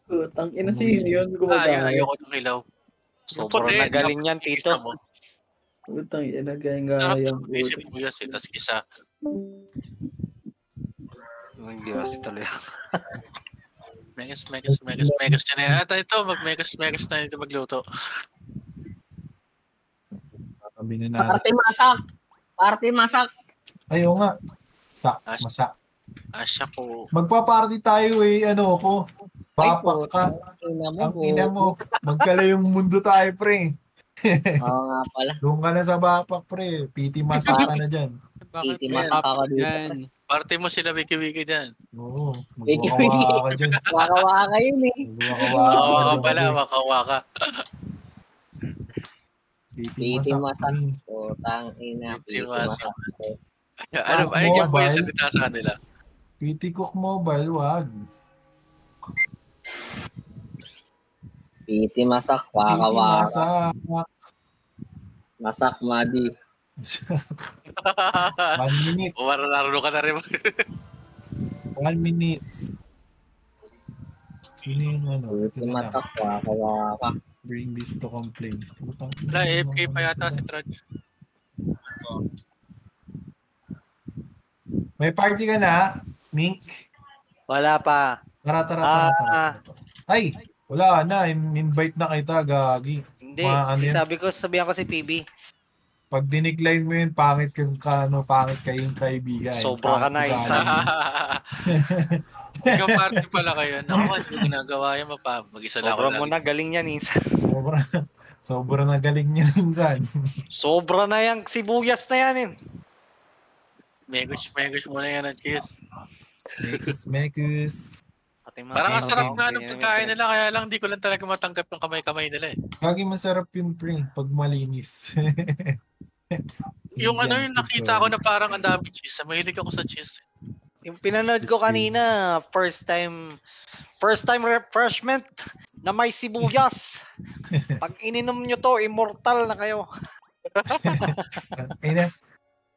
Putang ina sino yun gumagaya. Ayoko ng ilaw. Sobrang nagaling yan, Tito. Putang ina gayang Hindi sibuyas eh, tas isa. Hindi kasi tuloy. Megas na yan. At ito, mag-megas na ito magluto. Sabi na Party masak. Ayaw nga. Masak. Asya ko. Magpa-party tayo eh. Ano ko? Bapak ka. Ang ina mo. Magkalayong mundo tayo, pre. Oo nga pala. Doon ka na sa bapak, pre. PT masak ka na dyan. PT masak ako dito. Party mo sila wiki-wiki dyan. Oo. Magwakawa ka dyan. Waka-waka yun eh. Waka-waka. PT masak. Putang ina. PT masak. Ano yung salita sa kanila? PT Cook Mobile, wag. PT masak, waka-waka. Masak, madi. 1 minute. Marunong ka na rin. 1 minute. Sino yung ano? Ito na lang. Masak, waka-waka. Bring this to complaint. Wala, AFK pa yata si Trudge. May party ka na, Mink? Wala pa. Tara. Ay, wala na. Invite na kita, gagi. Hindi, sabihan ko si PB. Pag dinecline mo yun, pangit kayong kaibigan. Sobra ka na, Insan. Ikaw party pala kayo. Naku, hindi ginagawa yan. Mag-isa lang ako Sobra mo na, galing yan, Insan. Sobra na galing yan, Insan. Sobra na yung sibuyas na yan, Megus muna yan ang cheese. Mekus. Parang ang sarap nga ng pagkain nila, kaya lang di ko lang talaga matanggap yung kamay-kamay nila eh. Kagi masarap yun, pre, pag malinis. Yung yung nakita ko na parang ang dami cheese. Mahilig ako sa cheese. Yung pinanood ko kanina, first time refreshment na may sibuyas. Pag ininom nyo to, immortal na kayo.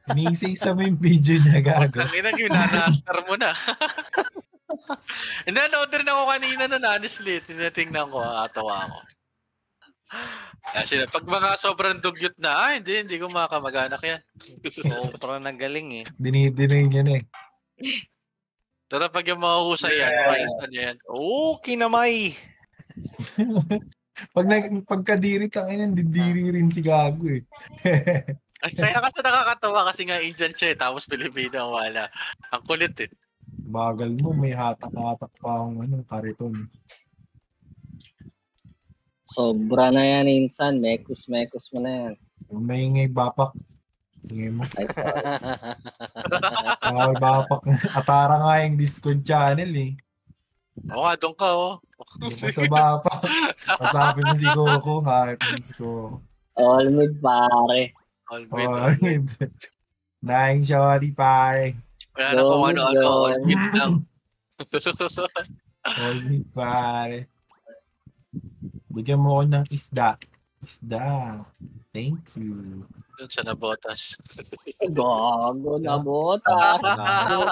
Iniisa mo yung video niya, gago. Ang ina, ginanastar mo na. Hindi, na-order na ako kanina nun, honestly. Tinatingnan ko, atawa ako. Kasi pag mga sobrang dugyot na, hindi ko makamag-anak yan. Sobrang nagaling eh. Dinidinay niya na eh. Pero pag yung mga husay yan, ma-instant yan. Oo, kinamay. Pagkadiri, tangin yan, didiri rin si gago eh. Kaya kasi nakakatawa kasi nga Indian siya eh, tapos Pilipino ang wala. Ang kulit eh. Bagal mo, may hatak-hatak pa akong kariton. Sobra na yan, Insan. Mekus mo na yan. May bapak. Sige mo. Bapak. Atara nga yung Discord channel eh. Oo nga, doon ka oh. Sa bapak. Masabi mo si Coco, hype mo si Coco. All mid, pare. All mid. Naing shawty, pare. Wala na kung ano-ano, all mid lang. All mid, pare. Bigyan mo ko ng isda. Thank you. Doon sa nabotas. Gago na botas.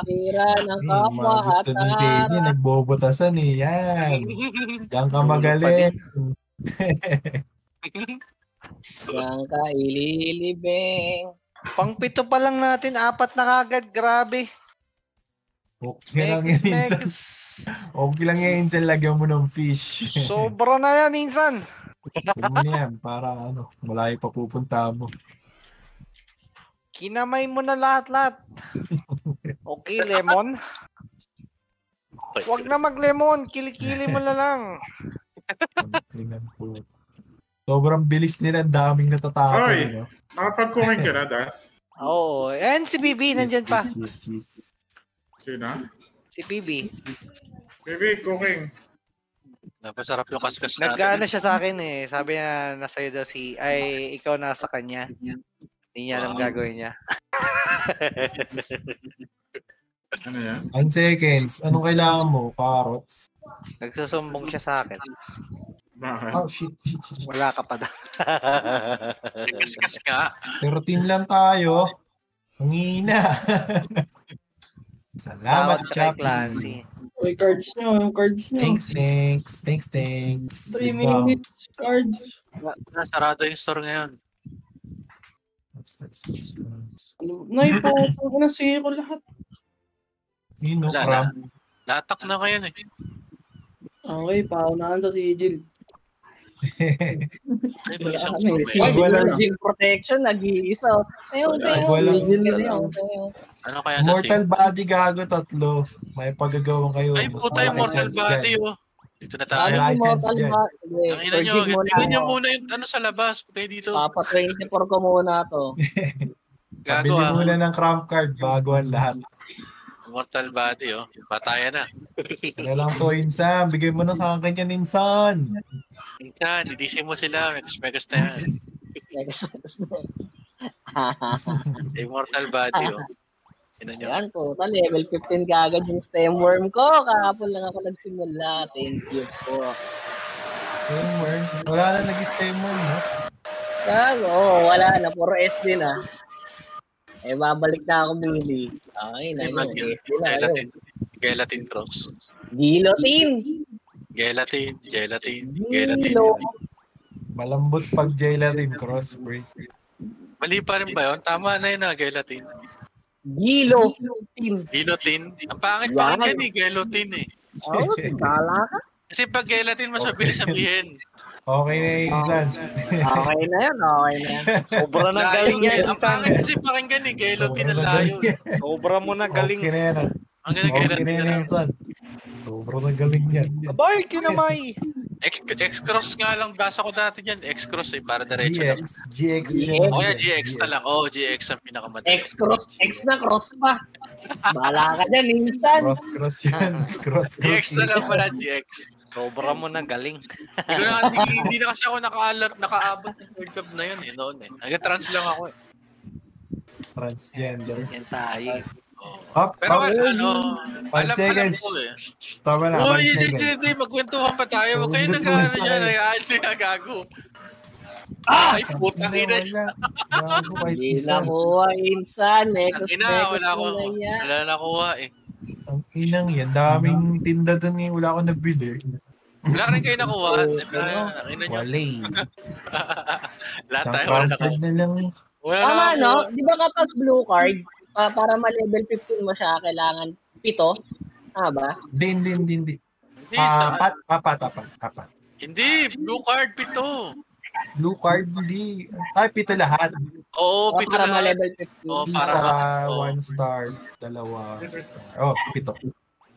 Tira ng kapwa. Gusto ni Zeddy, nagbobotasan eh. Yan. Yan ka magaling. Yan ka ililibing. Pang-pito pa lang natin, 4 na kagad. Grabe. Okay lang yan, Insan. Okay lang yan, Insan. Lagyan mo ng fish. Sobra na yan, Insan. Huwag mo na yan, para malayo pa pupunta mo. Kinamay mo na lahat-lahat. Okay, lemon. Huwag na mag-lemon. Kilikili mo na lang. Sobrang bilis nila. Daming natatapos. Oy, nakapag-comment ka na, Das? Oo. And si BB, nandyan pa. Yes. Sino? Si BB. Baby, cooking. Napasarap yung kaskas natin. Nag-ano siya sa akin eh. Sabi niya, nasa'yo daw ikaw nasa kanya. Hindi niya alam gagawin niya. Ano yan? 9 seconds. Anong kailangan mo? Carrots? Nagsusumbong siya sa akin. Bakit? Oh, shit. Wala ka pa daw. Kaskas ka. Pero team lang tayo. Ang hina. Salamat, Salamat kay Chappy. Clancy. Uy, cards nyo, yung cards nyo. Thanks. 3 minutes, cards. Sarado yung store ngayon. Nay po, sige ko lahat. Yun, no, Wala cram. Latak na kayo eh. Okay, paunahan sa sigil. Ay, may isang Wala, store may ngayon. Wala. Sigil protection, nag-iisa. Ayun, Wala. tayo. Wala. Sigil na lang. Ano kaya sa Mortal sale? body gago 3. May pagagawang kayo. Ay, Mas puta yung malaki Mortal chance Body dyan. oh. Dito na Sabi tayo. Wala. ni Mortal chance dyan. ba? Sige, Ang ina Sir nyo, Jig muna tingnan nyo ako. muna yung ano sa labas. Okay dito. Papa 24 ko muna to. Gago Pabili ah. muna ng cramp card bago ang lahat. Mortal Body oh. Patayan na. Ano lang to, Insan. Bigay mo na sa akin yan, Insan. Minsan, idisi mo sila. Megas na yan. Immortal Body oh. Tingnan nyo. Yan po, level 15 kagad yung stem worm ko. Kahapon lang ako nagsimula. Thank you po. Stemmer. Wala na nag-stemmer, no? Wala na. Puro SD na. Babalik na ako bili. Okay na yun. SD na yun. Gelatin cross. Guillotine. Gelatin. Gilo. Malambot pag gelatin cross, pre. Mali pa rin ba yun? Tama na yun gelatin. Guillotine. Gelatin. Ang pangit pa rin yan gelatin eh. Oo, bala ka. Kasi pag gelatin, mas mabilis sabihin. Okay na, Insan. Okay na yan. Sobra na galing Layo, yan. Ang pangit kasi pakinggan gelatin ang layo. Sobra mo na galing. Okay na yan. Ang galing Okay gelatin na yan, na lang. Insan. Sobrang nagaling yan. Abay, kinamay. X-Cross nga lang, basa ko dati dyan. X-Cross para diretso lang. GX. O kaya GX na lang. GX ang pinakamadali. X na cross pa. Bala ka dyan, minsan. Cross yan. Cross GX na lang yan. pala, GX. Sobra mo na galing. Hindi na kasi ako nakaabot ng World Cup na yun noon eh. Nag-trans lang ako eh. Transgender. Yan tayo. Up, Pero up. ano, 5 seconds. ko eh. Tama na, 5 Uy, seconds. hindi, magkwentuhan pa tayo. Huwag kayo Hindi, nag-ano hindi. dyan. Hayaan siya gago. Ay, putang ina. Gago kahit Hindi isa. nakuha, insan. Ang ina, wala na nakuha eh. Ang inang yan. Daming tinda doon eh. Wala akong nabili. Wala rin kayo nakuha. Ang ina nyo. Wala eh. Lahat Isang tayo wala cramp nakuha. card na lang eh. Wala Tama, na no? Di ba kapag blue card, para ma-level 15 mo siya, kailangan 7? Ba? Hindi. Hindi, sa, Apat. hindi, blue card, 7. Blue card, hindi. Ay, 7 lahat. Oo, 7 Para lahat. ma-level 15. Oo, para Isa, ma- 1 star, 2 star. Oh, 7.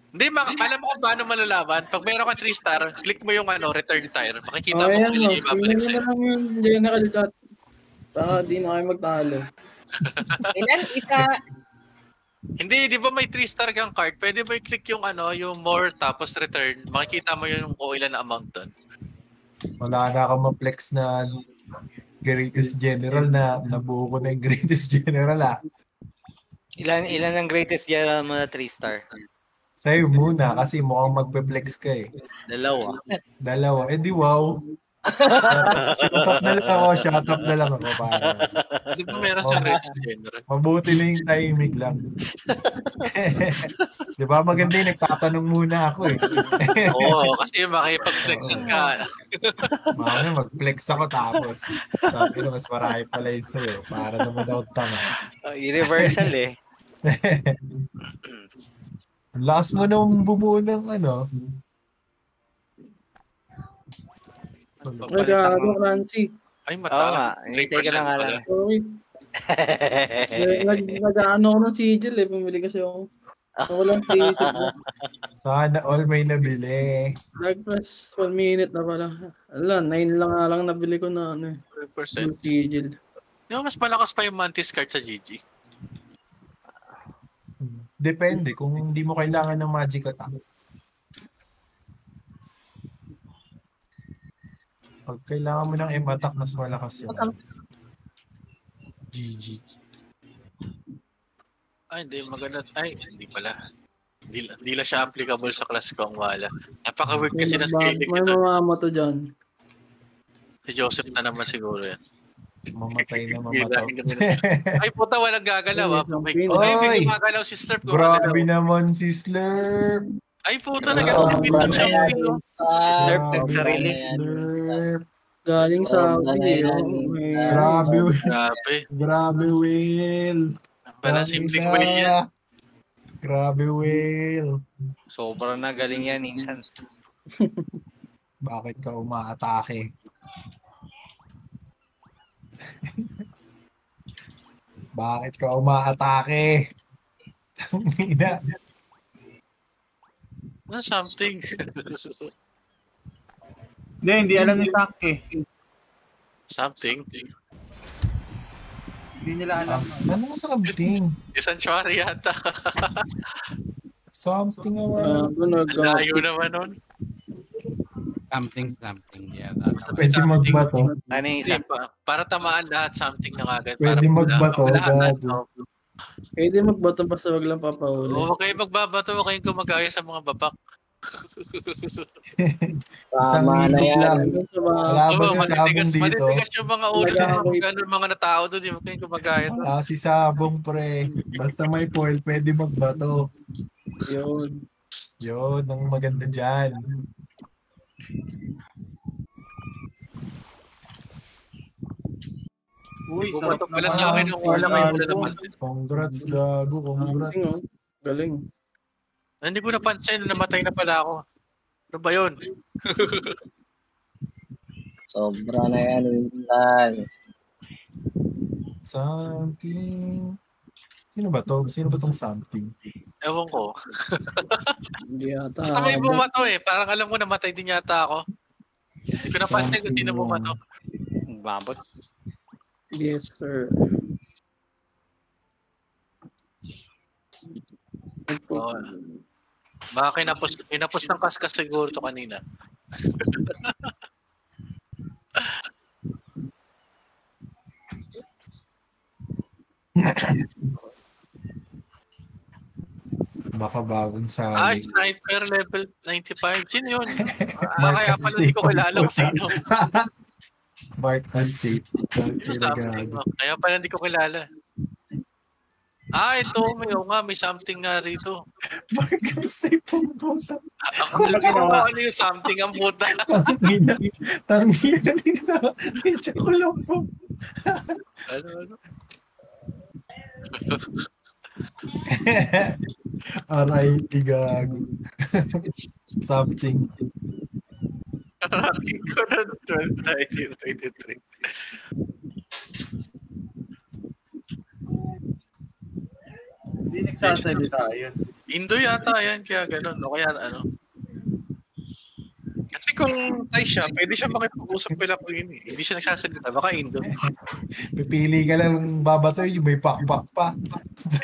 Hindi, alam mo kung paano malalaman. Pag meron kang 3 star, click mo yung return tire. Makikita mo Ayan kung o, hindi ibabalik tingnan mo sa'yo. na lang yung general chat. Di na kayo magtalo. Ilan? Isa? Hindi, di ba may 3 star kang card? Pwede mo i-click yung yung more tapos return. Makikita mo yung kung ilan na amount doon. Wala na akong ma-flex na greatest general na nabuo ko na yung greatest general ah. Ilan ang greatest general mo na 3-star? Sa'yo muna kasi mukhang magpe-flex ka eh. 2. 2. Eh di wow. Shut up na lang ako para. Di ba meron sa greatest general? Mabuti na yung timing lang. Di ba maganda yung nagtatanong muna ako eh. Oo, kasi makipag-flexan ka. Mamaya mag-flex ako tapos mas marami pala yun sa'yo para naman ako tanga. Universal eh. Ang lakas mo nung bumuo ng Nagagawa, Nancy. Ay, Oo mata. nga, hinintay ka na nga lang. Sorry. Nag-ano ako ng sigil eh. Bumili kasi ako. Walang creative na. Sana all may nabili. Nag-press 1 minute na pala. 9 lang nga lang nabili ko na 100%. yung sigil. Di ba mas malakas pa yung Mantis card sa GG? Depende kung hindi mo kailangan ng magic attack. Pag kailangan mo ng M-attack, mas malakas yun. GG. Ay, hindi. Maganda. Ay, hindi pala. Hindi lang siya applicable sa class ko ang wala. Napaka-weird kasi na scaling May ito. mamamato dyan. Si Joseph na naman siguro yan. Mamatay na mamato. Ay, puta, walang gagalaw. Ay, may Oy! gumagalaw si Slurp. Grabe naman si Slurp. Ay, puta, Sobra nag-activate na yung yan, Shopee, no? Insan. Slurp, Sobra nagsarili. na yan, Slurp. Galing sa Sobra na Saudi, yan, oh. May, Insan. Grabe, Grabe. grabe, Will. Wala simpleng way yan. Grabe, Will. Sobra na galing yan, Insan. Bakit ka umaatake? Bakit ka umaatake? Tangina. Ano something? Hindi alam ni Tank eh. Something? Hindi nila alam. Anong something? Sanctuary yata. Something naman. Layo naman nun. Something. Yeah, Pwede magbato. Ano yung Hindi isa? pa. Para tamaan lahat, something na agad. Pwede magbato, Lahat. gago. Pwede magbato basta wag lang papahuli. Oo, kayo magbabato, huwag kayong gumagaya sa mga babak. Isang Tama na higop yan. lang. Wala ba Oo, si Sabong dito? matitigas yung mga ulo ng mga natao doon, huwag kayong gumagaya. Wala si Sabong, pre. Basta may foil, pwede magbato. Yun. Yun, ang maganda dyan. Uy, Bumato sarap pala naman. sa akin yung wala ngayon wala naman. Congrats, gago. Something, oh. Congrats. Galing. Hindi ko napansin, namatay na pala ako. Ano ba yun? Sobra na yan, Insan. Something. Sino ba to? Sino ba tong something? Ewan ko. Hindi yata. Basta may bumato eh. Parang alam ko namatay din yata ako. Hindi ko napansin kung sino bumato. Babot. Yes, sir. Oo. Baka kinapos ng kaskas siguro to kanina. Baka bagong Ah, salig. sniper level 95. Sino yun? Kaya pala hindi ko kilala kung sino. Mark as safe. Ito something. Kaya pala hindi ko kilala. Ah, ito. May something nga rito. Mark as safe ang puta. Akala ko ano yung something ang puta. Tangina nila. Medyo ko lang po. Ano? Aray, gago. Something. Ranking ko na 12, 1923. Hindi nagsasalita yun. Indo yata yan, kaya ganun. O kaya ano. Kasi kung Thai siya, pwede siya makipag-usap pala kung yun eh. Hindi siya nagsasalita, baka Indo. Pipili ka lang ng babatoy, yung may pakpak pa.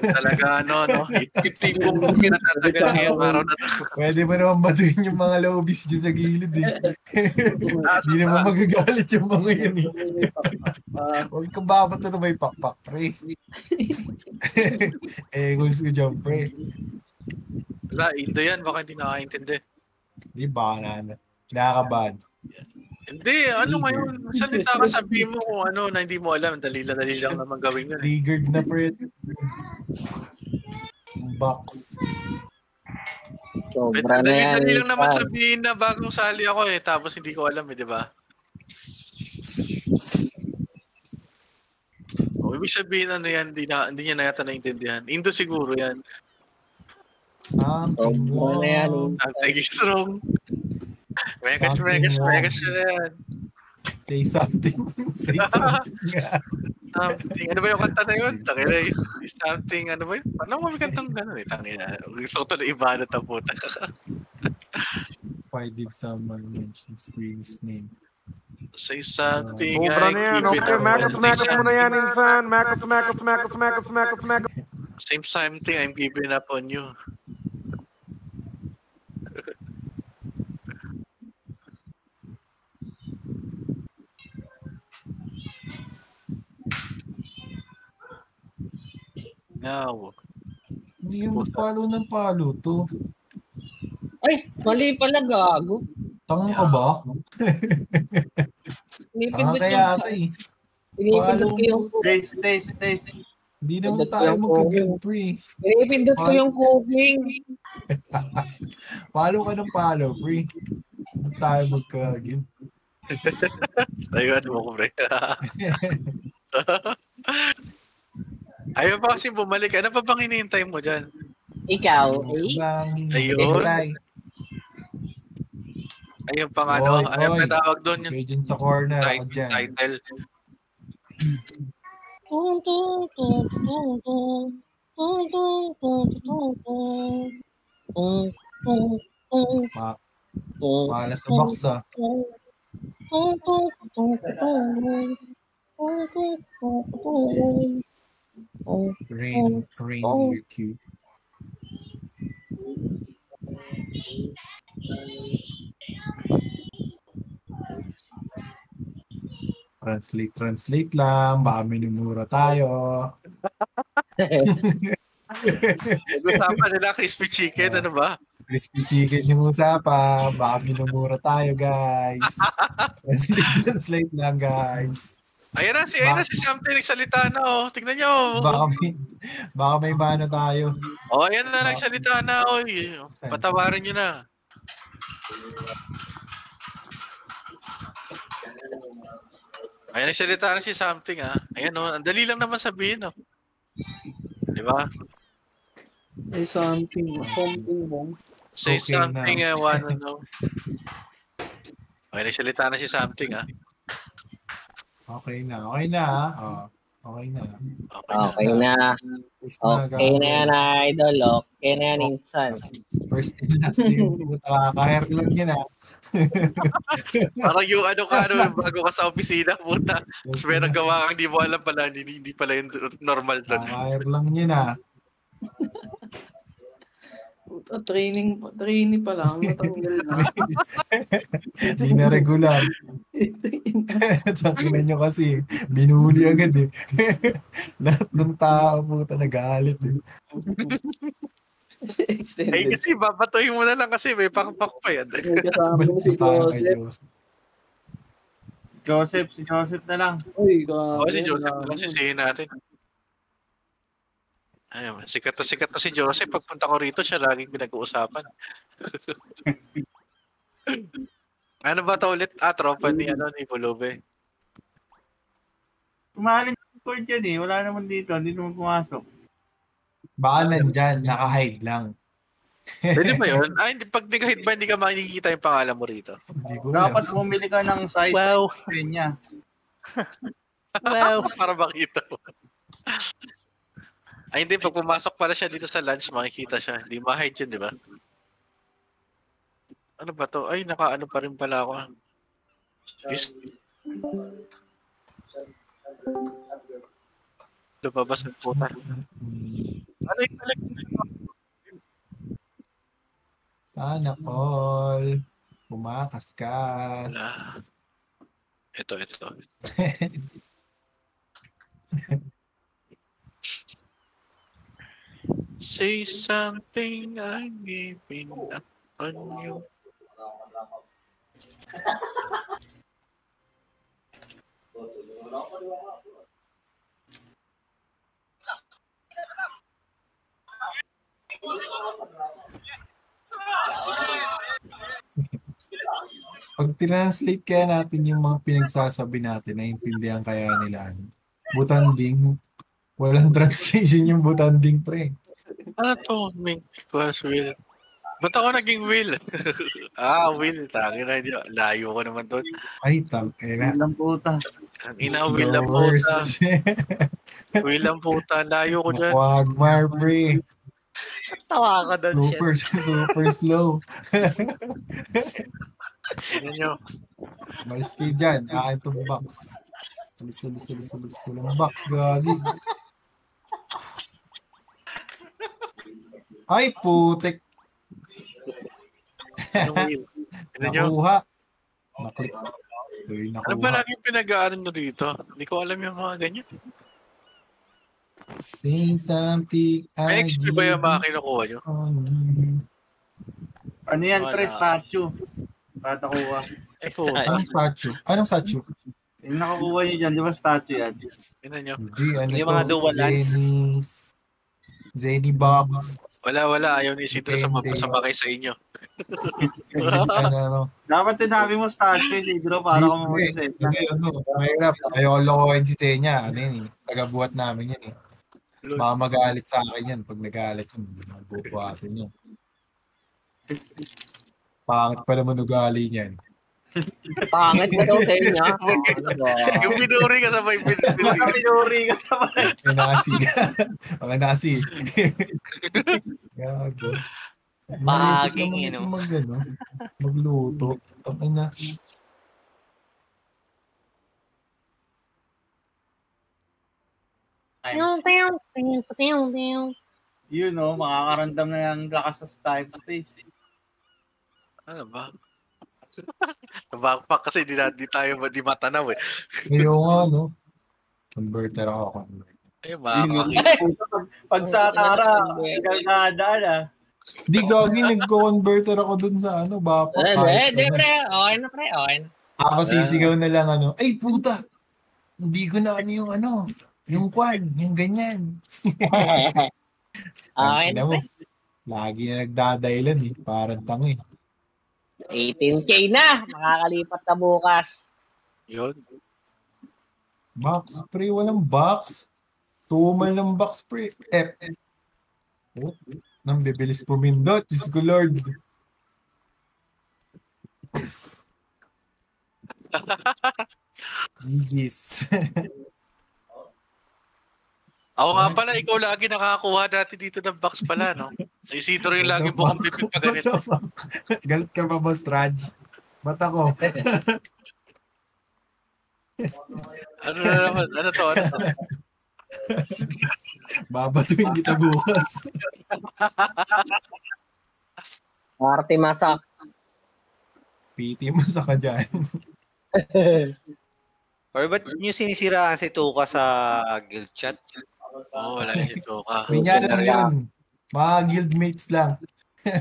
Talaga no? Yung tipong kinatatagal ngayong araw na to. Pwede mo naman batuin yung mga lobbies dyan sa gilid eh. Hindi naman magagalit yung mga yan eh. Huwag kang babato na may pakpak, pre. Gusto ko dyan, pre. Wala, Indo yan, baka hindi nakakaintindi. Di ba, nakakabahan. Hindi, ano ngayon? Salita ka, sabihin mo kung ano na hindi mo alam. Dali lang naman gawin yun. Triggered na, pre. Box. Sobra na yan, Dali lang naman Insan. sabihin na bagong sali ako eh. Tapos hindi ko alam eh, di ba? O, ibig sabihin ano yan, hindi niya na yata naintindihan. Indo siguro yan. Something Sobra na yan, wrong. Something is wrong. Megas na yan. Say something. Say something. Something. Ano ba yung kanta na yun? Tangina yun. Something, ano ba yun? Paano mo may kantang gano'n eh? Tangina. Gusto ko ito na ibanat ang puta. Why did someone mention Spring's name? Say something. Sobra na yan. keep it Okay, up. makats mo na yan, Insan. Makats. Same something, I'm giving up on you. Now, Hindi yung magpalo ng palo to. Ay, mali pala, gago. Tanga ka ba? Tanga Pinipindot kaya ata eh. Pinipindot ko yung Taste. Hindi naman Pindot ko tayo yung magka-guild, cooking. pre. Pinipindot ko yung cooking. Follow ka ng follow, pre. Hindi tayo magka-guild. Ayun mo ko, pre. Ayaw pa kasi bumalik. Ano pa bang hinihintay mo dyan? Ikaw, Bang, Ayun. reply. Ayun pa nga, no? Ano Oy, pa tawag doon? Yung kayo dyan sa corner, ako dyan. title. Malas sa box, ah. Reindeer cube. Translate lang. Baka minumura tayo. Nag-usapan nila crispy chicken, ano ba? Crispy chicken yung usapan. Baka minumura tayo, guys. Translate lang, guys. Ayun na si Something nagsalita na, oh. Tingnan nyo. Baka may mana tayo. Oh, ayan na, nagsalita na, oh. Patawarin nyo na. Ayan, nagsalita na si Something, ah. Ayan, oh. Ang dali lang naman sabihin, oh. Di ba? Say something bong. Say Okay something na. I wanna know. Okay, nagsalita na si Something, ah. Okay na. Okay na. Okay na. Okay na yan, idol. Okay na yan, insan. First and last na yung nakaka-hair lang yan, ah. Parang yung bago ka sa opisina, puta. Tapos may nagawa kang di mo alam pala, hindi pala yung normal doon. Nakaka-hair lang yan, ah. Training pa lang. Matanggal na. Hindi na regular. Sakinan nyo kasi, binuli agad eh. Lahat ng tao puta nagalit eh. Ay kasi babatoy mo na lang kasi may pakpak pa yan. Si Joseph na lang. Uy, Si Joseph na lang sisihin natin. Ayun, sikat na si Joseph. Pagpunta ko rito, siya laging pinag-uusapan. Ano ba ito ulit? Tropa ni Bulube. Tumahalin yung cord yan eh. Wala naman dito. Hindi naman pumasok. Baka nandyan, naka-hide lang. Pwede ba yun? Hindi, pag nag-hide ba, hindi ka makikita yung pangalan mo rito? Dapat bumili ka ng site. Wow. Kanya. Wow. Para makita mo. Ay, hindi. Pag pumasok pala siya dito sa lunch, makikita siya. Hindi ma-hide yun, di ba? Ano ba to? Ay, naka-ano pa rin pala ako. Lumabas ng puta. Ano yung collect? Sana all. Kumakaskas. Ito. Say something I'm giving up on you. Pag translate kaya natin yung mga pinagsasabi natin, naiintindihan kaya nila. Butanding. Walang translation yung butanding, pre. Ano to? Mink was Will. Ba't ako naging Will? Will. Tangin na. Layo ko naman doon. Ay, tangina. Will ang puta. Will ang puta. Will ang puta. Layo ko dyan. Wagmar, pre. Tawa ka doon, Super slow. Ano nyo? Malis kayo dyan. Akin itong box. Salis. Walang box, gagi. Ay, putik. Nakuha. Naklik. Ano ba lang yung pinag-aaral nyo dito? Hindi ko alam yung mga ganyan. Say something. May XP ba yung mga kinukuha nyo? Ano yan, pre? Statue. Tatakuha. Anong statue? Yung nakakuha niyo dyan, di ba statue yan? Tingnan nyo. Yung mga dual lines. Zeny Box. Wala. Ayaw ni Isidro sumakay sa inyo. Dapat sinabi mo statue, Isidro, para kumuha sa inyo. Kasi mahirap. Ayaw lokohin si Senya. Ano yun eh. Tagabuhat namin yan eh. Baka magalit sa akin yan. Pag nagalit yun, magbubuhatin yun. Pangit pa naman ugali niyan. Pangit mo daw sa inyo. Yung pinuri ka sabay. Pinuri ka sabay. Mga nasi. Gago. Paging, magluto. Tangin na. Yun makakaramdam na yung lakas sa time space. Ano ba? Backpack kasi di tayo matanaw eh. Ngayon nga, Converter ako. Ayun, makakakita. Pag sa Tara, gagada na. Di gagi, nagko-converter ako dun sa backpack. Hindi, pre. Okay na, pre. Okay na. Ako sisigaw na lang ay puta! Hindi ko na yung kwan, yung ganyan. Okay na, pre. Lagi na nagdadailan eh. Parang tangi. 18K na! Makakalipat na bukas. Yun. Box pre, walang box. Tumal ng box pre. Nang bibilis pumindot. Diyos ko Lord. GG's. Ako nga pala, ikaw lagi nakakakuha dati dito ng box pala, no? Si Isidro yung lagi bukang bibig pa ganito. Galit ka ba, Boss Raj? Ba't ako? Ano na naman? Ano to? Babatuin kita bukas. Marty Masak. PT Masak ka dyan. Or ba't nyo sinisiraan si Tuka sa guild chat? Oo, wala yung Tuka. Ganyan lang yun. Mga guildmates lang.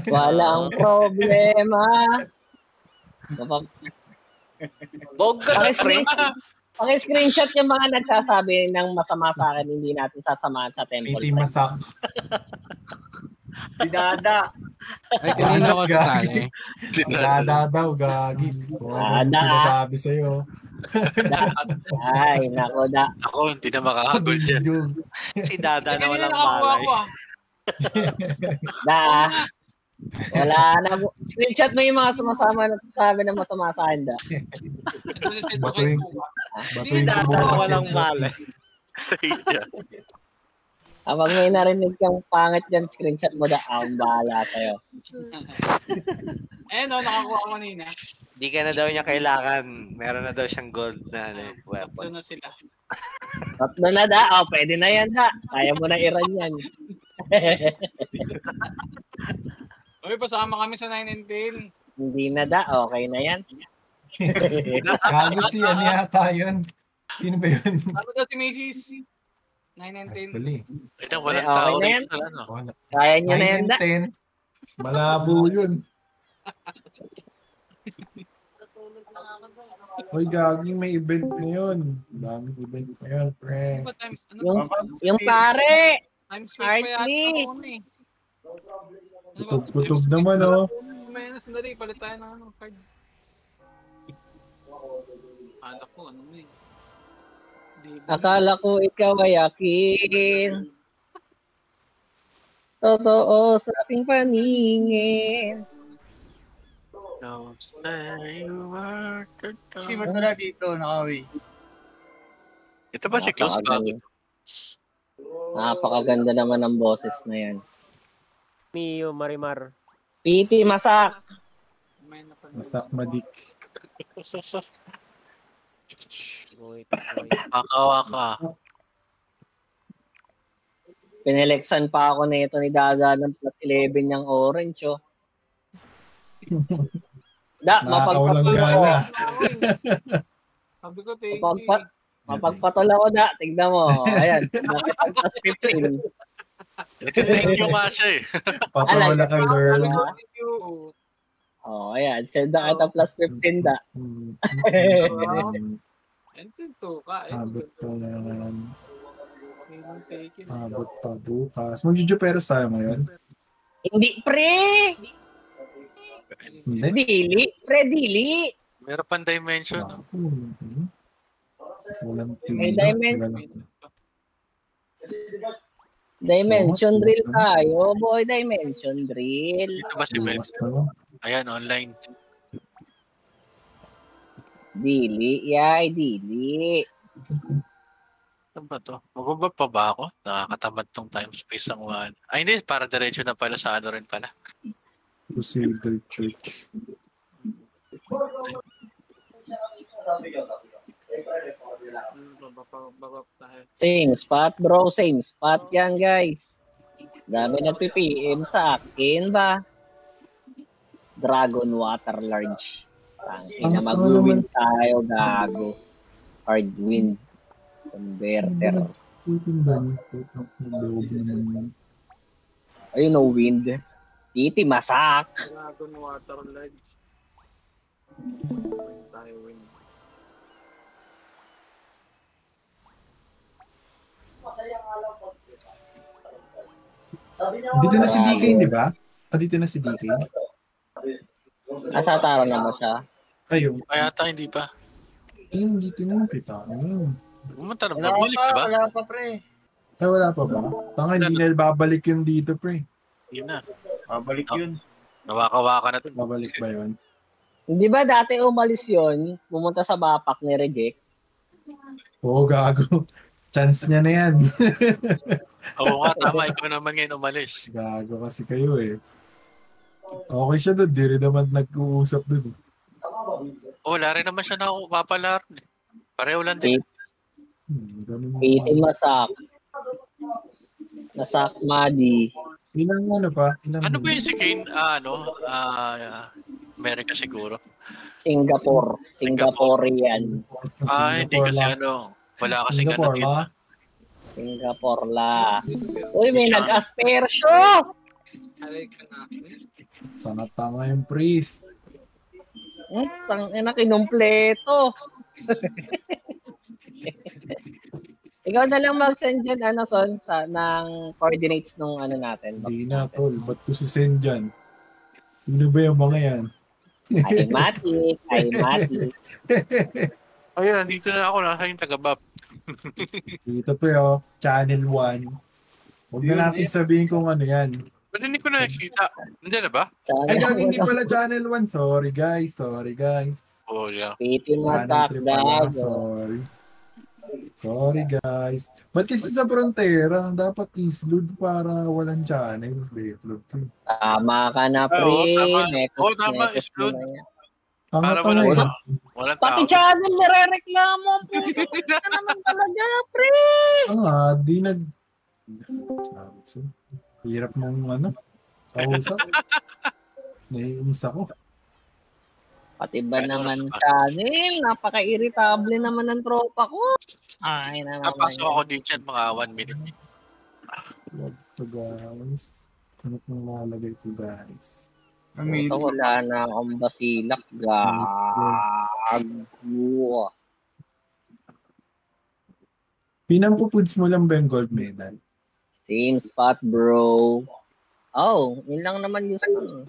Walang problema. Paki-screenshot yung mga nagsasabi ng masama sa akin, hindi natin sasamahan sa temple. PT Masak. Si Dada. Ay, kanina ko sasali. Si Dada daw, gagi. Ano sinasabi sa'yo? Ay, nako da. Ako, hindi na makakagol dyan. Si Dada na walang balay. Wala na. Screenshot mo yung mga sumasama na sabi na masama sa akin da. Batuin Dada na walang balay. Kapag may narinig kang pangit dyan, screenshot mo da. Ang bahala sa'yo. Nakakuha ko kanina. Di ka na daw niya kailangan. Meron na daw siyang gold na weapon. Tatlo na sila. Tatlo na da. Pwede na yan da. Kaya mo na i-run yan. Uy, pasama kami sa 9 and 10. Hindi na da. Okay na yan. Gago si yata yun. Sino ba yun? Ano daw si Macy's? 9 and 10. Bali. Ito, walang tao rin sa Kaya nyo na yan da. 9 and 10. Malabo yun. Hoy, gaging may event na yun. Daming event na yun, pre. Yung pare! Times space pa yata ako eh. Kutub naman, oh. May sandali, palit tayo ng card. Akala ko, Akala ko ikaw ay akin. Totoo sa aking paningin. Si ba't wala dito, nakawi? Ito ba si Klaus Bago? Napakaganda naman ng boses na yan. Mio Marimar. PT Masak. Masak Madik. Waka. Pineleksan pa ako nito ni Daga ng plus 11 niyang orange, oh. Nakakawalang gala. Sabi ko, thank mapagpatol ako da. Tignan mo. Ayan. Plus 15. Thank you nga siya eh. Papawala ka, girl. Ayan. Send na kita plus 15 da. Ensin to ka. Abot pa yan. Taken. Abot pa bukas. Magjujuperos tayo ngayon? Hindi, pre! Hindi? Dili. Pre, dili. Meron pang dimension. No? Walang May tinda. Dimension drill tayo. Boy, dimension drill. Ito ba si Beb? Ayan, online. Dili. Yay, dili. Saan ba to? Magbaba pa ba ako? Nakakatamad tong time space ang one. Ay, hindi. Para diretso na pala sa ano rin pala. Crusader Church. Same spot, bro. Same spot yan, guys. Dami nagpi-PM sa akin ba? Dragon Water Large. Tangina, mag-win tayo, gago. Hard win. Converter. Ayun, no wind. Titi, masak. Dragon Water Ledge. Tayo win. Dito na si DK, di ba? Dito na si DK. Asa tara naman siya. Ayun. Kayata hindi pa. Dito na, kita mo. Pumunta na ba? Balik ba? Wala pa, pre. Ay, wala pa ba? Tanga, hindi na babalik yun dito, pre. Yun na. Babalik yun. Nawaka-waka na to. Babalik ba yun? Hindi ba dati umalis yun, pumunta sa Bapak ni Reject? Oo, gago. Chance niya na yan. Oo nga, tama. Ikaw naman ngayon umalis. Gago kasi kayo eh. Okay siya doon. Di rin naman nag-uusap doon. Wala rin naman siya nakapapalaro. Pareho lang din. Piti masak. Masak Madi. Ilang ano pa? Ano ba yung si Kane? Amerika siguro. Singapore. Singaporean. Hindi kasi ano. Wala kasi Singapore ganun. la? Singapore la. Uy, may nag-aspersyo! Tanga-tanga yung priest. Tangina, kinumpleto. Ikaw na lang mag-send dyan, Son, ng coordinates nung ano natin. Hindi na, tol. Ba't ko sisend dyan? Sino ba yung mga yan? Ay, Matic. Ayun, nandito na ako. Nasa yung taga-bap. Dito pero, Channel 1. Huwag na natin sabihin kung ano yan. Ba't hindi ko nakikita? Hindi na ba? Ay, hindi pala Channel 1. Sorry, guys. Oh, yeah. Piti masak, Sorry. Sorry, guys. Ba't kasi sa frontera, dapat isload para walang channel. Betlog. Tama ka na, pre. Tama. Isload. Para walang pati tao. channel nire-reklamo. Puto ka naman talaga, pre. Di nag... Hirap mong kausap. Naiinis ako. Pati ba naman channel? Napaka-irritable naman ng tropa ko. Ay, na naman. Napasok ako dito yan, mga 1 minute. Wag to, guys. Ano pong lalagay ko, guys? Ito, wala na akong basilak. Gago. Pinampupuds mo lang ba yung gold medal? Same spot, bro. Oh, yun lang naman yung song.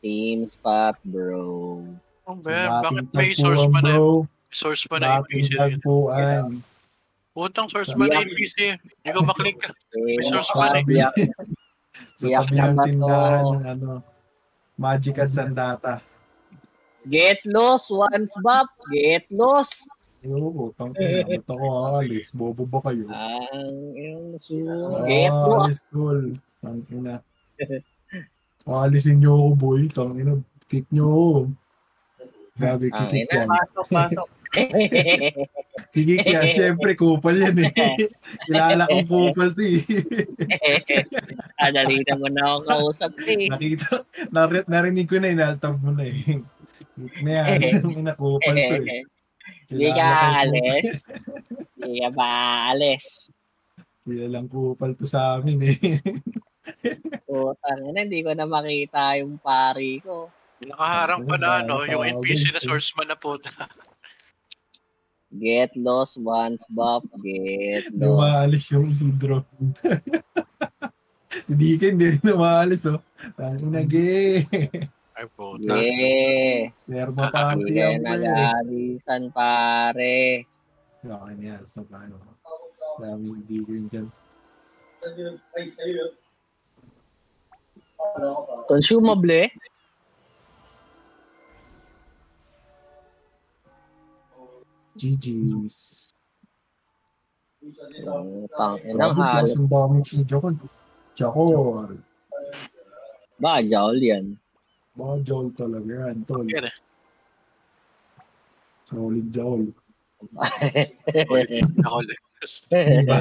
Same spot, bro. Bakit may source pa na? Source pa na APC. Putang source pa na APC. Hindi ko maklik. May source pa na. Sa tabi ng tindahan ng Magic at Sandata. Get lost once, Bap. Get lost. Oo, putang ina. Ba't ako aalis? Bobo ba kayo? Get lost. Alis cool. Tang ina. Alisin nyo ako, boy. Tang ina. Kick nyo ako. Gabi, kikik yan. Pasok. Kikik yan. Siyempre, kupal yan eh. Kilala kong kupal to eh. Dali naman ako kausap eh. Nakita, narinig ko na, inaltab mo na eh. Kikik na yan. Inakupal to eh. Hindi ka alis. Hindi ka ba alis? Kilalang kupal to sa amin eh. Putang ina, hindi ko na makita yung pari ko. Nakaharang pa na, no? Yung NPC na swordsman na puta. Get lost once, buff. Get Hindi lost. maalis yung Isidro. Si Dika hindi rin na maalis, oh. Tangina, ge. Ay, puta. Yeah. Meron pa panty Hindi yan, kayo pre. nag-aalisan, pare. Okay na yan, sa paano. Dami si Dika yun dyan. Consumable. GG's. Tanginang Grabe, halo. ang daming si Jokol. Jokol. Ba, Jowl yan. Baka Jokol talaga yan, tol. Yan eh. Solid Jokol. Ako ulit. Hindi ba?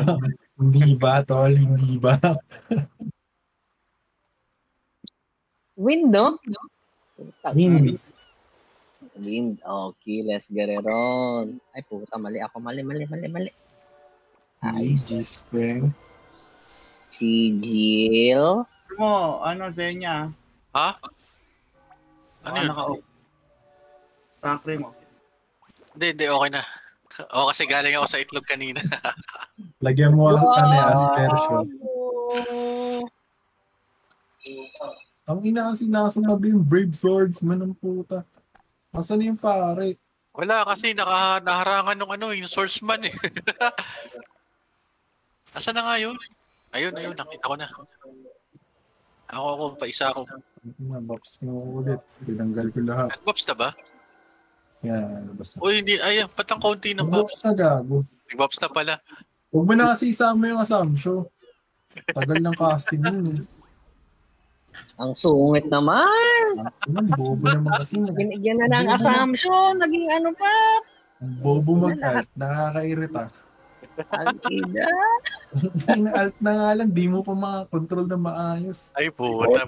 Hindi ba, tol? Hindi ba? Wind, no? Wins. Wind. Okay, let's get it on. Ay, puta, mali ako. Mali. GG Spring. Sigil. Mo, ano sa inyo? Ha? Ano yun? Sakre mo. Hindi, okay na. Oo, kasi galing ako sa itlog kanina. Lagyan mo ang as version. Ang ina kasi nasumabi yung Brave Swordsman ng puta. Asan yung pare? Wala kasi naharangan nung yung swordsman eh. Asan na nga yun? Ayun, nakita ko na. Ako pa isa ako. Box mo ulit. Tinanggal ko lahat. Nag-bops na ba? Yan, basta. Uy, hindi. Ay, patang konti na ba? Box na gago. Nag-bops na pala. Huwag mo na kasi isama yung assumption. Tagal ng casting yun eh. Ang sungit naman. Bobo naman kasi. Binigyan na ng assumption. Naging ano pa. Bobo mag-alt. Nakakairita. Ang ina. Ina-alt na nga lang. Di mo pa makakontrol na maayos. Ay, puta.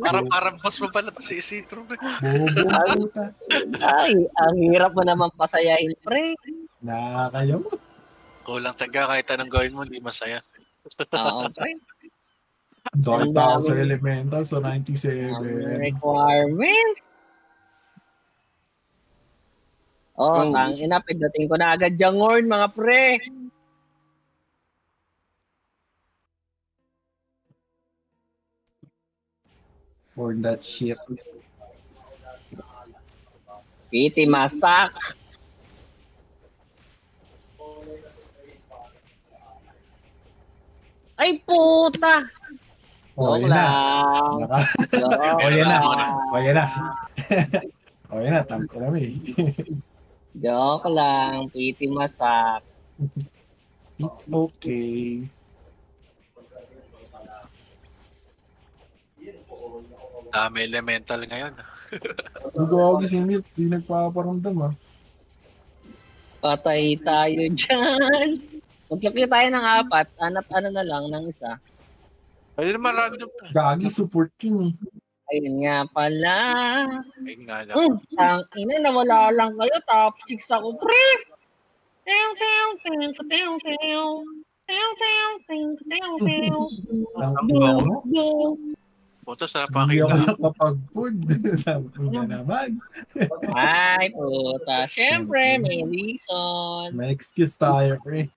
Parang boss mo pala si Isidro. Bobo puta. Ay, ang hirap mo naman pasayahin, pre. Nakakayamot. Kulang taga kahit anong gawin mo, hindi masaya. Oo, pre. Dahil tao sa elemental, so 97. Requirements. Oh, tangina, pindating ko na agad yung horn, mga pre. For that shit. Piti masak. Ay, puta. Oh, yan na. Oh, yan na. Oh, yan na. Oh, yan na. Tampo na may. Joke lang. Piti masak. It's okay. Dami elemental ngayon. Nag-aagi si Milk. Di nagpaparamdam ah. Patay tayo dyan. Magkakita tayo ng 4. Hanap na lang ng isa. Ayun naman random. Gagi, support yun eh. Ayun nga pala. Ayun nga lang. Tangina, nawala lang kayo. Top 6 ako, pre. Puto, sarap Hindi ako pakinggan. nakapag-food. Hindi naman. Ay, puta. Siyempre, may reason. May excuse tayo, pre.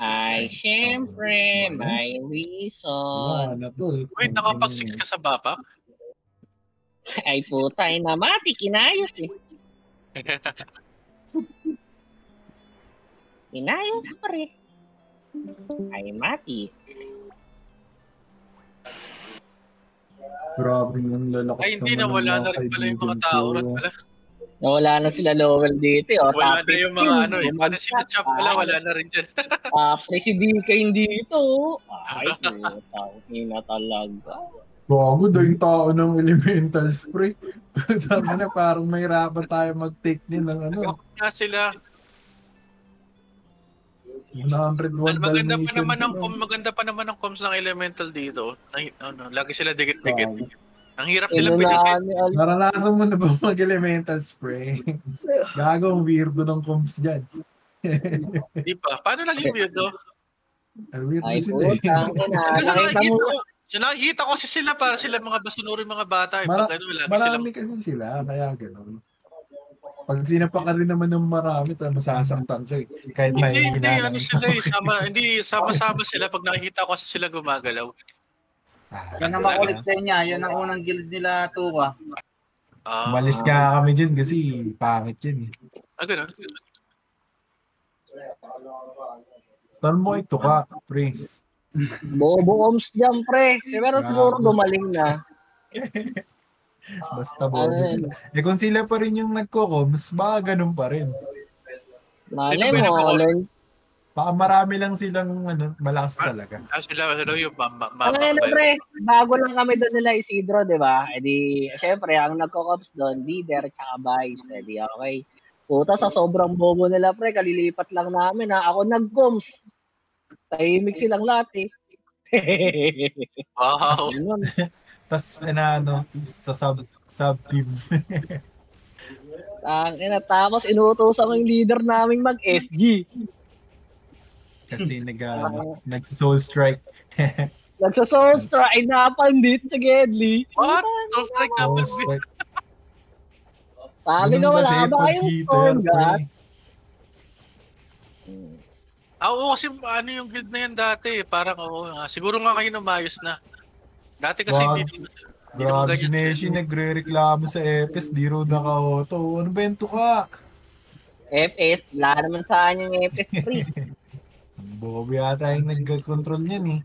Ay, siyempre, may reason. Wala na tol. Wait, nakapag-6 ka sa bapa? Ay, puta, inamati, kinayos eh. Kinayos pa rin. Ay, mati. Grabe yung lalakas Ay, hindi na. Wala na rin pala yung mga tao rin pala. Nawala na sila Lowell dito. Oh, Wala na yung mga pati si Chap pala, wala na rin dyan. Presidente dito. Ay, puta, hina talaga. Bago daw yung tao ng elemental spray. Tama na, parang mahirapan tayo mag-take niya ng ano. Nga sila. 101 Maganda pa naman ang comms ng elemental dito. Lagi sila dikit-dikit. Ang hirap nilang pilisin. Naranasan mo na ba mag-elemental spray? Gagawang weirdo ng comms dyan. Hindi pa. Paano naging weirdo? Weirdo Ay, sila eh. puta, nakita mo. So nakikita ko kasi sila para sila mga basunuri mga bata. Mara- Pag ano, lagi marami sila. kasi sila, kaya gano'n. Pag sinapakan rin naman ng marami, masasaktan ka eh. Kahit Hindi, mahihina lang ano isa sila eh. Hindi, sama-sama sila pag nakikita ko kasi sila gumagalaw. Yan ang makulit niya. Yan ang unang guild nila, Tuka. Umalis nga kami dyan kasi pangit yun eh. Gano'n. Tan mo ito ka, pre. Bobo-oms dyan, pre. Pero siguro gumaling na. Basta bobo sila. Eh kung sila pa rin yung nagko-coms, baka ganun pa rin. Malay mo, learn. Baka marami lang silang malakas talaga. Sila yung Pre, bago lang kami doon nila Isidro, di ba? E di, syempre, ang nagko-cops doon, leader, tsaka vice. E di, okay. Puta, sa sobrang bobo nila, pre, kalilipat lang namin, ha? Ako nag-coms. Tahimik silang lahat, eh. Wow. Tas, sa sub-team. Tapos, inuutosan ko yung leader naming mag-SG. Kasi nag-soul strike. Nagsa-soul strike, ay napandit sa Gedli. What? Soul strike napandit? Sabi ka, wala ba kayong Stormgat? Oo, kasi ano yung guild na yan dati. Parang siguro nga kayo namayos na. Dati kasi hindi. Grabe si Neshi, nagre-reklamo sa FS, di ro naka-auto. Ano ba yun ka? FS, wala naman sa kanya yung FS free. Bobo yata yung nag-control niyan eh.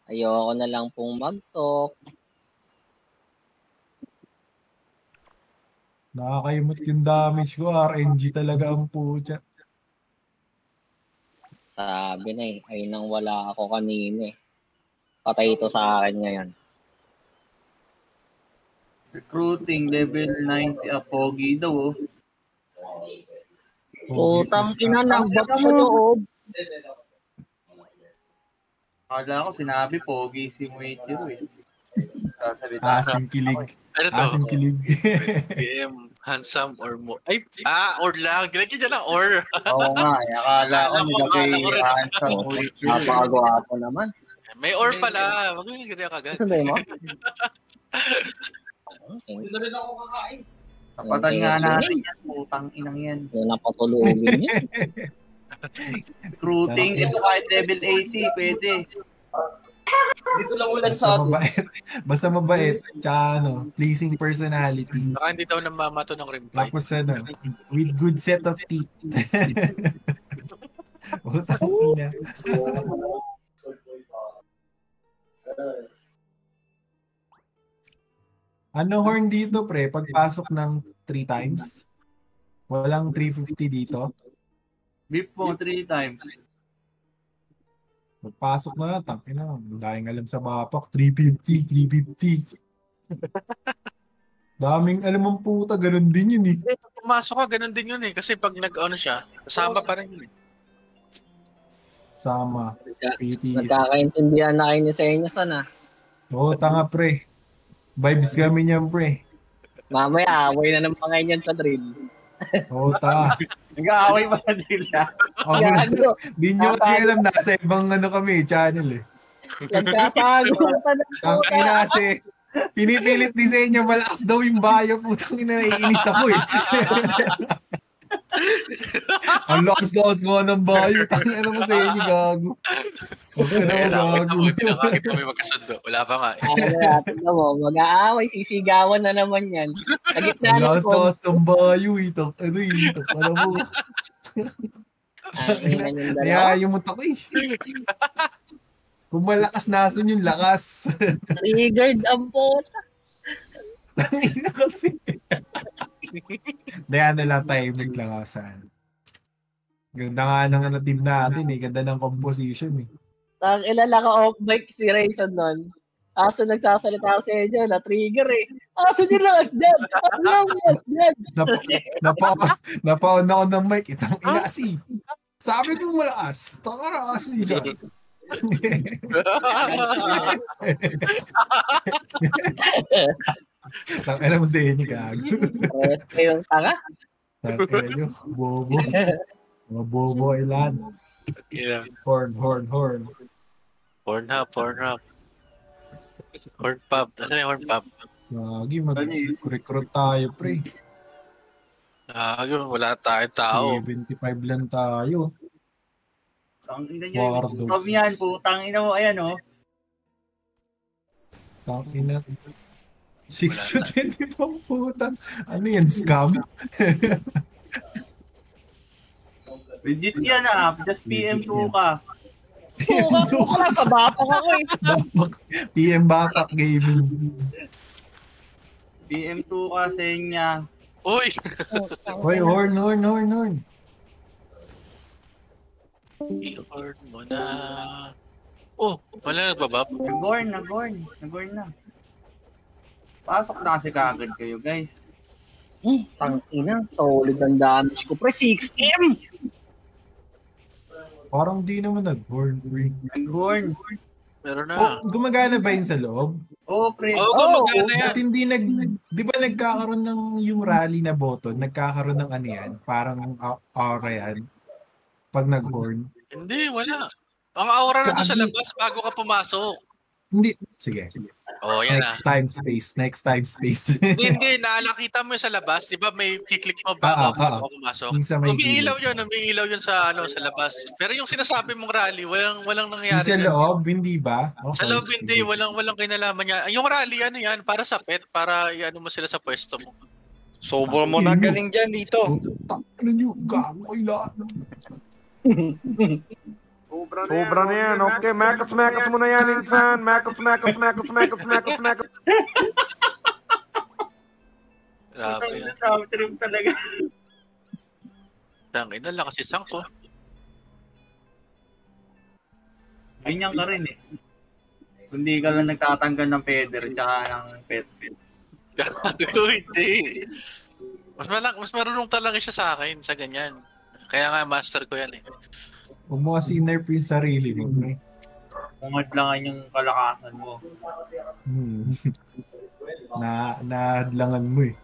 Ayoko na lang pong mag-talk. Nakakayumot yung damage ko. RNG talaga ang pucha. Sabi na eh. Ay nang wala ako kanina eh. Patay ito sa akin ngayon. Recruiting level 90 Pogi daw oh. Putang ina ng bot sa loob. Akala ko sinabi Pogi si Muichiro eh. Asing kilig. Ano to? Asing kilig. PM, handsome or more. Ay, or lang. Ginagin dyan lang or. Oo nga, akala ko nilagay handsome Muichiro. Napakagwapo naman. May or pala. Wag yung ganyan kagad. Sunday mo? Hindi rin ako kakain. Tapatan nga natin yan, putang inang yan. Yan ang patulogin niya. Recruiting, ito kahit level 80, pwede. Dito lang ulan sa atin. Basta mabait. Tsaka pleasing personality. Baka hindi daw namamato ng rim fight. Tapos with good set of teeth. Utang ina. Ano horn dito, pre? Pagpasok ng 3 times? Walang 350 dito? Beep mo 3 times. Magpasok na, tangin na. Dahil alam sa bapak, 350. Daming alam ang puta, ganun din yun eh. Pag pumasok ka, ganun din yun eh. Kasi pag nag-ano siya, kasama pa rin yun eh. Sama. Nagkakaintindihan na kayo ni sa inyo sana. Oo, tanga pre. Vibes kami niyan pre. Mamaya, away na ng mga inyan sa drill. Oo, tanga. Nag-aaway ba na nila? Di nyo kasi alam, nasa ibang kami, channel eh. Nagsasagutan na. Ang inase, pinipilit ni sa inyo, malakas daw yung bayo, putang ina, naiinis ako eh. Ang lakas ko ng bayo, tangin na mo sa inyo, gago. Huwag ka na gago. Pinakakit kami magkasundo, wala pa nga eh. Tignan mo, mag-aaway, sisigawan na naman yan. Sa gitna ng lakas ng bayo, itak, alam mo. Kaya yung mutak eh. Kung malakas nason yung lakas. Triggered ang puta. Tangin na kasi. Daya na lang tayo naglangasan. Ganda nga ng team natin eh. Ganda ng composition eh. Ilala ka off-bike si Rayson nun. Aso nagsasalita sa inyo, na-trigger eh. Aso nyo lakas dyan! Aso lang lakas dyan! Napaon ako ng mic. Itang inasi. Sabi ko malakas. Taka aso nyo dyan. Tangina mo sa inyo, gago. Kayong tanga? Tangina nyo, bobo. Mga bobo ay lahat. Yeah. Horn. Pornhub. Hornpub. Nasaan yung Hornpub? Lagi mag-recruit tayo, pre. Wala tayong tao. 75 lang tayo. Tangina nyo. Putang yan, putang ina mo. Ayan, oh. Tangina. 6 to 10 pang putang. Ano yan, scam? Legit yan, ah. Just PM2 ka. Oo ka sa bapak ako eh. PM Bapak Gaming. PM2 ka sa inya. Uy! Hoy, horn. I-horn mo na. Oh, wala nagbabab. Nag-horn na. Pasok na kasi kagad kayo, guys. Tangina, solid ang damage ko. Pre, 6M! Parang di naman nag-horn, pre. Nag-horn. Meron na. Gumagana ba yun sa loob? Oo, pre. Gumagana yan. At hindi di ba nagkakaroon ng yung rally na button, nagkakaroon ng ano yan, parang aura yan, pag nag-horn? Hindi, wala. Ang aura na to sa labas bago ka pumasok. Hindi. Sige. Oh, yan Next time space. Hindi, nakita mo yung sa labas, di ba may kiklik mo bago ka pumasok? Umiilaw yun sa labas. Pero yung sinasabi mong rally, walang nangyayari. Sa loob, hindi ba? Okay. Sa loob hindi, walang kinalaman niya. Yung rally, ano yan, para sa pet, para iano mo sila sa pwesto mo. Sobrang mo na galing dyan dito. Ano nyo, gagoy lang. Sobra na yan. Okay, Makas mo na yan, insan. Makas. Grabe yan. Trip talaga. Tangin na lang kasi sang ko. Ganyan ka rin eh. Kundi ka lang nagtatanggal ng feather tsaka ng pet. Hindi. Mas marunong talaga siya sa akin sa ganyan. Kaya nga master ko yan eh. Huwag mo kasi nerf yung sarili mo, pre. Umadlangan yung kalakasan mo. Nahadlangan mo eh.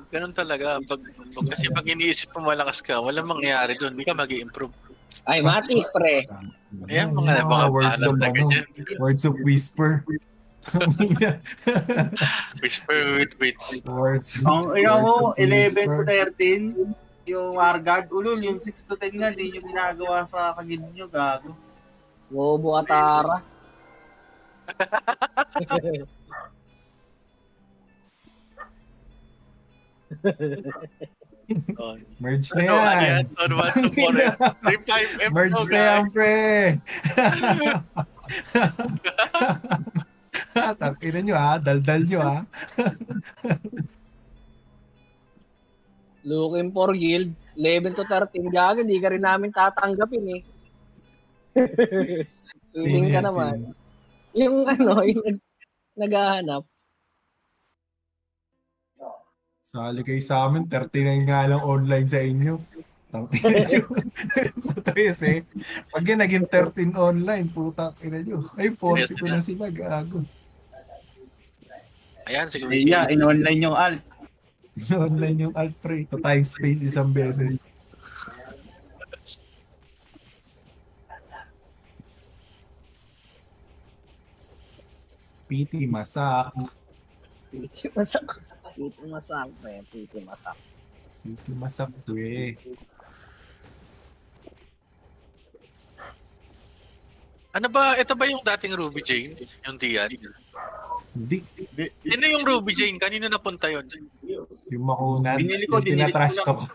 Ganun talaga. Kasi pag iniisip mo malakas ka, walang mangyayari doon. Hindi ka mag-i-improve. Ay, matik, pre. Ayan, mga words of whisper. Whisper with wits. Words ang iyan mo, 11 to 13, yung Wargard, ulul, yung 6 to 10 nga, di nyo ginagawa sa kagid nyo, gago. Bobo Atara. Merge na yan. Merge na yan, pre. Takinan nyo ha, daldal nyo ha. Looking for guild, 11 to 13, gago, hindi ka rin namin tatanggapin eh. Swimming ka naman. Yung yung naghahanap. Sali kayo sa amin, 39 nga lang online sa inyo. Tangina nyo. Sa 13, pag yan naging 13 online, putang ina nyo. Ay, 42 na sila, gago. Ayan, siguro. Yeah, in-online yung alt. In-online yung alt, pre. To time space isang beses. PT masak. PT masak, pre. PT masak, pre. Ano ba, ito ba yung dating Ruby Jane? Yung Dian? Hindi. Sino yung Ruby Jane? Kanino napunta yun? Yung makunan. Binili ko, tinatrash talk.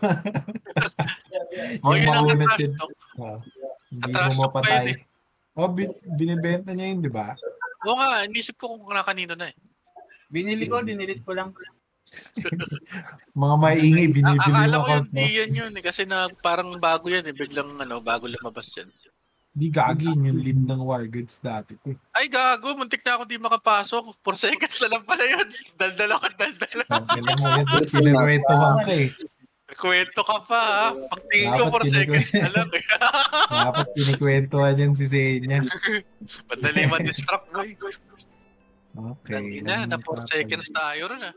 Yung makunan yun. Hindi mo mapatay. Binibenta niya yun, di ba? Oo nga, inisip ko kung kanino na eh. Binili ko, dinilit ko lang. Mga maingay, binibili mo. Akala ko yung Dian yun eh, kasi na parang bago yan eh. Biglang bago lumabas yan. Di gagin yung lead ng Wargoods dati. Ay gago, muntik na ako di makapasok. 4 seconds na lang pala yun. Daldal ako. Alam mo yan, pinagwentohan ka eh. Kwento ka pa ha. Pagtingin ko 4 seconds na lang eh. Dapat kinikwentuhan yan si Senya. Madali ma-distract mo eh. Okay. Na 4 seconds tayo ron ah.